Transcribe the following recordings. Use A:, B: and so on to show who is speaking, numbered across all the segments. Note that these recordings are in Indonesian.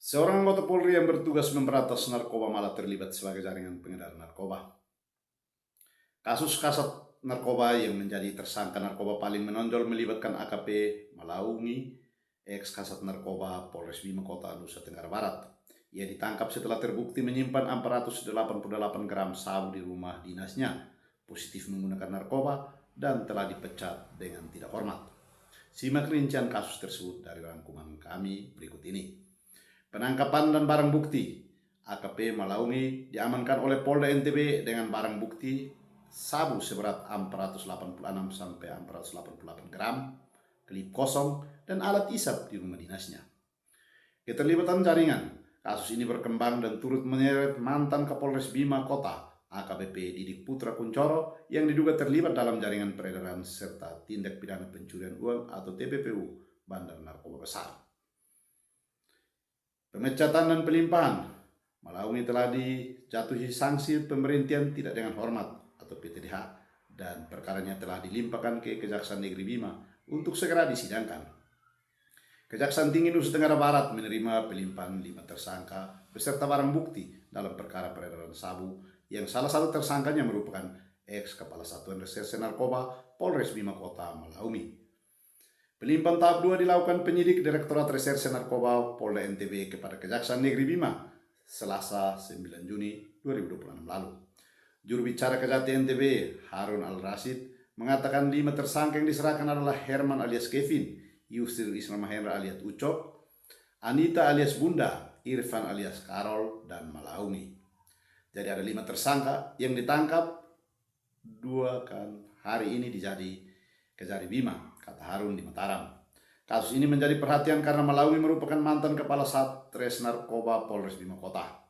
A: Seorang anggota Polri yang bertugas memberantas narkoba malah terlibat sebagai jaringan pengedar narkoba. Kasus kasat narkoba yang menjadi tersangka narkoba paling menonjol melibatkan AKP Malaungi, ex kasat narkoba Polres Bima Kota, Nusa Tenggara Barat. Ia ditangkap setelah terbukti menyimpan 488 gram sabu di rumah dinasnya, positif menggunakan narkoba, dan telah dipecat dengan tidak hormat. Simak rincian kasus tersebut dari rangkuman kami berikut ini. Penangkapan dan barang bukti. AKP Malaungi diamankan oleh Polda NTB dengan barang bukti sabu seberat 486 sampai 488 gram, klip kosong, dan alat isap di rumah dinasnya. Keterlibatan jaringan. Kasus ini berkembang dan turut menyeret mantan Kapolres Bima Kota, AKBP Didik Putra Kuncoro, yang diduga terlibat dalam jaringan peredaran serta tindak pidana pencurian uang atau TPPU, bandar narkoba besar. Pemecatan dan pelimpahan. Malaungi telah dijatuhi sanksi pemberhentian tidak dengan hormat atau PTDH, dan perkaranya telah dilimpahkan ke Kejaksaan Negeri Bima untuk segera disidangkan. Kejaksaan Tinggi Nusa Tenggara Barat menerima pelimpahan 5 tersangka beserta barang bukti dalam perkara peredaran sabu yang salah satu tersangkanya merupakan ex Kepala Satuan Reserse Narkoba Polres Bima Kota Malaungi. Pelimpahan tahap 2 dilakukan penyidik Direktorat Reserse Narkoba Polda NTB kepada Kejaksaan Negeri Bima Selasa 9 Juni 2026 lalu. Juru bicara Kejati NTB Harun Al-Rashid mengatakan 5 tersangka yang diserahkan adalah Herman alias Kevin, Yusril Islam Mahendra alias Ucok, Anita alias Bunda, Irfan alias Karol, dan Malaungi. Jadi ada 5 tersangka yang ditangkap 2 hari ini di Kejari Bima, kata Harun di Mataram. Kasus ini menjadi perhatian karena Malaungi merupakan mantan Kepala Satres Narkoba Polres Bima Kota.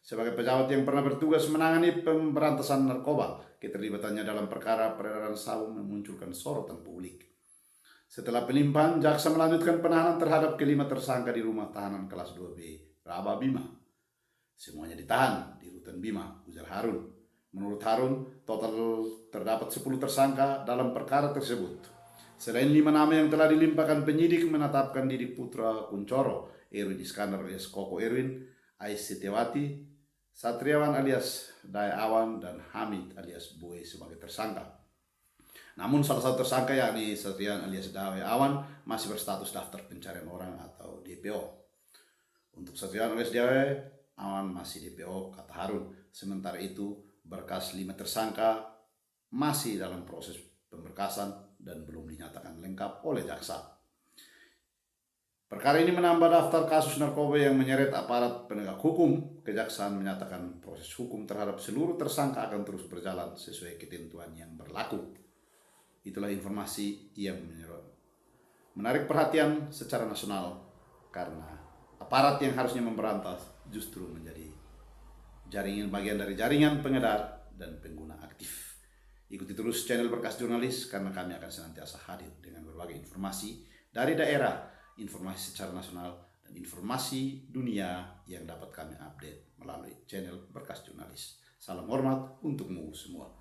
A: Sebagai pejabat yang pernah bertugas menangani pemberantasan narkoba, keterlibatannya dalam perkara peredaran sabu memunculkan sorotan publik. Setelah pelimpahan, jaksa melanjutkan penahanan terhadap kelima tersangka di rumah tahanan kelas 2B, Raba Bima. Semuanya ditahan di rutan Bima, ujar Harun. Menurut Harun, total terdapat 10 tersangka dalam perkara tersebut. Selain 5 nama yang telah dilimpahkan penyidik menetapkan Didik Putra Kuncoro, Erwin Iskandar alias Koko Erwin, Ais Setiawati, Satriawan alias Daya Awan, dan Hamid alias Boy sebagai tersangka. Namun salah satu tersangka yakni Satriawan alias Daya Awan masih berstatus daftar pencarian orang atau DPO. Untuk Satriawan alias Daya Awan masih DPO, kata Harun. Sementara itu berkas 5 tersangka masih dalam proses pemberkasan dan belum dinyatakan lengkap oleh jaksa. Perkara ini menambah daftar kasus narkoba yang menyeret aparat penegak hukum. Kejaksaan menyatakan proses hukum terhadap seluruh tersangka akan terus berjalan sesuai ketentuan yang berlaku. Itulah informasi yang menarik perhatian secara nasional karena aparat yang harusnya memberantas justru menjadi bagian dari jaringan pengedar dan pengguna aktif. Ikuti terus channel Berkas Jurnalis karena kami akan senantiasa hadir dengan berbagai informasi dari daerah, informasi secara nasional, dan informasi dunia yang dapat kami update melalui channel Berkas Jurnalis. Salam hormat untukmu semua.